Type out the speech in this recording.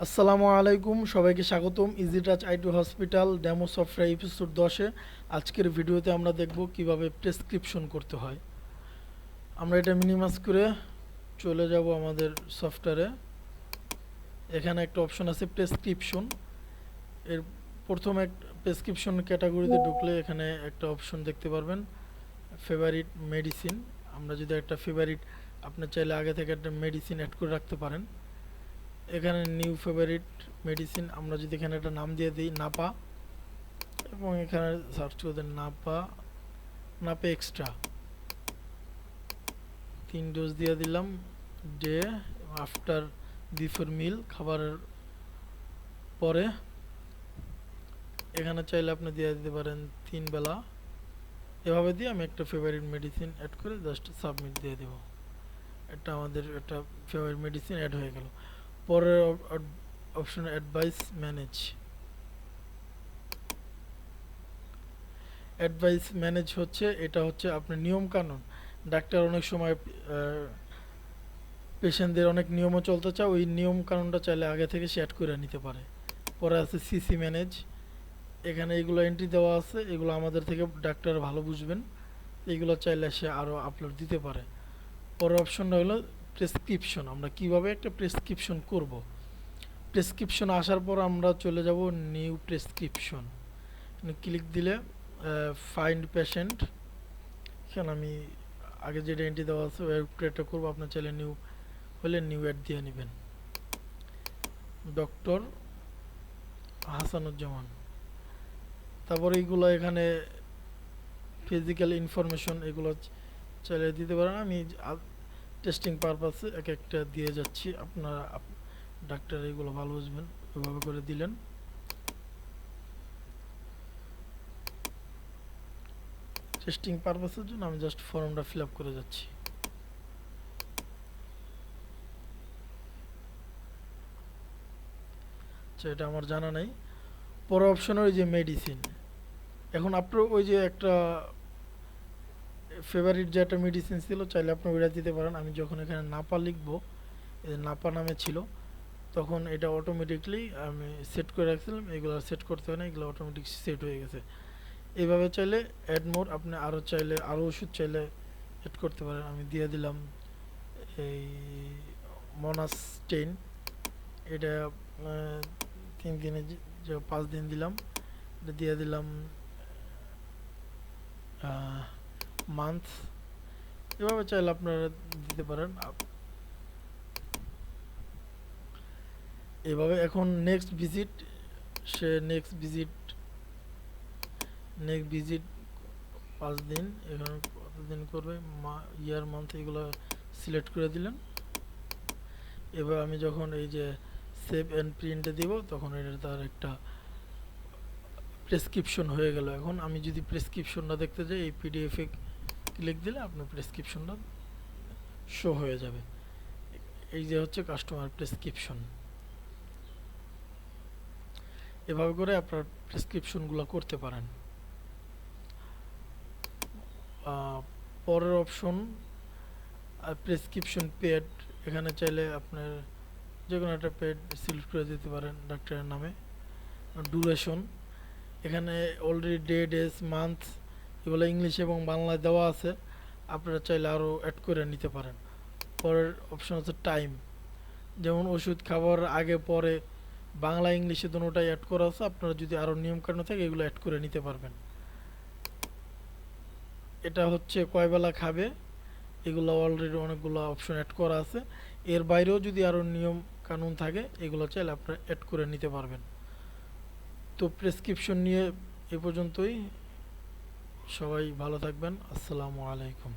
আসসালামু আলাইকুম, সবাইকে স্বাগতম easy touch IT hospital demo software episode 10-এ। আজকের ভিডিওতে আমরা দেখব কিভাবে প্রেসক্রিপশন করতে হয়। আমরা এটা মিনিমাইজ করে চলে যাব আমাদের সফটওয়্যারে। এখানে একটা অপশন আছে প্রেসক্রিপশন। এর প্রথম এক প্রেসক্রিপশন ক্যাটাগরিতে ঢুকলে এখানে একটা অপশন দেখতে পারবেন ফেভারিট মেডিসিন। আমরা যদি একটা ফেভারিট, আপনি চাইলে আগে থেকে একটা মেডিসিন অ্যাড করে রাখতে পারেন। এখানে নিউ ফেভারিট মেডিসিন, আমরা যদি এখানে একটা নাম দিয়ে দিই নাপা, এবং এখানে সার্চ করে দেন নাপা এক্সট্রা 3 ডোজ দিয়ে দিলাম। ডে আফটার বিফোর মিল, খাবারের পরে। এখানে চাইলে আপনি দিয়ে দিতে পারেন 3 বেলা। এভাবে দিয়ে আমি একটা ফেভারিট মেডিসিন অ্যাড করে জাস্ট সাবমিট দিয়ে দেব। এটা আমাদের একটা ফেভারিট মেডিসিন অ্যাড হয়ে গেল। পরের option advice manage. Advice manage হচ্ছে, এটা হচ্ছে আপনার নিয়ম কানুন। ডাক্তার অনেক সময় পেশেন্টদের অনেক নিয়মও চলতে চায়, ওই নিয়ম কানুনটা চাইলে আগে থেকে সে অ্যাড করে নিতে পারে। পরে আছে সিসি ম্যানেজ। এখানে এগুলো এন্ট্রি দেওয়া আছে, এগুলো আমাদের থেকে ডাক্তার ভালো বুঝবেন, এইগুলো চাইলে সে আরও আপলোড দিতে পারে। পরের অপশনটা হলো প্রেসক্রিপশন। আমরা কিভাবে একটা প্রেসক্রিপশন করব। প্রেসক্রিপশন আসার পর আমরা চলে যাব নিউ প্রেসক্রিপশন। ক্লিক দিলে ফাইন্ড পেশেন্ট, এখানে আমি আগে যেটা এন্ট্রি দেওয়া আছে ওই ক্রিয়েটটা করবো। আপনার চাইলে নিউ হলে নিউ অ্যাড দিয়ে নেবেন। ডক্টর হাসানুজ্জামান। তারপরে এইগুলো এখানে ফিজিক্যাল ইনফরমেশন এগুলো চাইলে দিতে পারেন। আমি টেস্টিং পারপাসে এক একটা দিয়ে যাচ্ছি, আপনারা ডাক্তার এগুলো ভালো বুঝবেন, ওইভাবে করে দিলেন। টেস্টিং পারপাসের জন্য আমি জাস্ট ফর্মটা ফিল আপ করে যাচ্ছি। আচ্ছা, এটা আমার জানা নেই। পরের অপশনে ওই যে মেডিসিন, এখন আপনার ওই যে একটা ফেভারিট যে একটা মেডিসিন ছিল চাইলে আপনি ওইটা দিতে পারেন। আমি যখন এখানে নাপা লিখবো, নাপা নামে ছিল, তখন এটা অটোমেটিকলি আমি সেট করে রাখছিলাম। এগুলো সেট করতে হয় না, এগুলো অটোমেটিক সেট হয়ে গেছে। এইভাবে চাইলে অ্যাড মোর, আপনি আরও চাইলে আরও ওষুধ চাইলে অ্যাড করতে পারেন। আমি দিয়ে দিলাম এই মনাস্টেইন, এটা 3 দিনে যে 5 দিন দিলাম। এটা দিয়ে দিলাম মান্থ। এভাবে চাইলে আপনারা দিতে পারেন। এভাবে এখন নেক্সট ভিজিট, সে নেক্সট ভিজিট 5 দিন, এখানে কতদিন করবে, ইয়ার মান্থ এগুলো সিলেক্ট করে দিলেন। এবার আমি যখন এই যে সেভ অ্যান্ড প্রিন্টে দিব, তখন এটা তার একটা প্রেসক্রিপশন হয়ে গেল। এখন আমি যদি প্রেসক্রিপশনটা দেখতে যাই, এই পিডিএফে ক্লিক দিলে আপনার প্রেসক্রিপশনটা শো হয়ে যাবে। এই যে হচ্ছে কাস্টমার প্রেসক্রিপশন। এভাবে করে আপনার প্রেসক্রিপশনগুলো করতে পারেন। পরের অপশন প্রেসক্রিপশন পেড। এখানে চাইলে আপনার যে কোনো একটা পেড সিলেক্ট করে দিতে পারেন ডাক্তারের নামে। ডুরেশন, এখানে অলরেডি ডে, ডেজ, মান্থ এগুলো ইংলিশ এবং বাংলায় দেওয়া আছে, আপনারা চাইলে আরও অ্যাড করে নিতে পারেন। পরের অপশন হচ্ছে টাইম, যেমন ওষুধ খাবার আগে পরে বাংলা ইংলিশে দুটোটাই অ্যাড করা আছে। আপনারা যদি আরও নিয়মকানুন থাকে এগুলো অ্যাড করে নিতে পারবেন। এটা হচ্ছে কয় বেলা খাবে, এগুলো অলরেডি অনেকগুলো অপশন অ্যাড করা আছে। এর বাইরেও যদি আরও নিয়ম কানুন থাকে এগুলো চাইলে আপনারা অ্যাড করে নিতে পারবেন। তো প্রেসক্রিপশন নিয়ে এ পর্যন্তই। সবাই ভালো থাকবেন। আসসালামু আলাইকুম।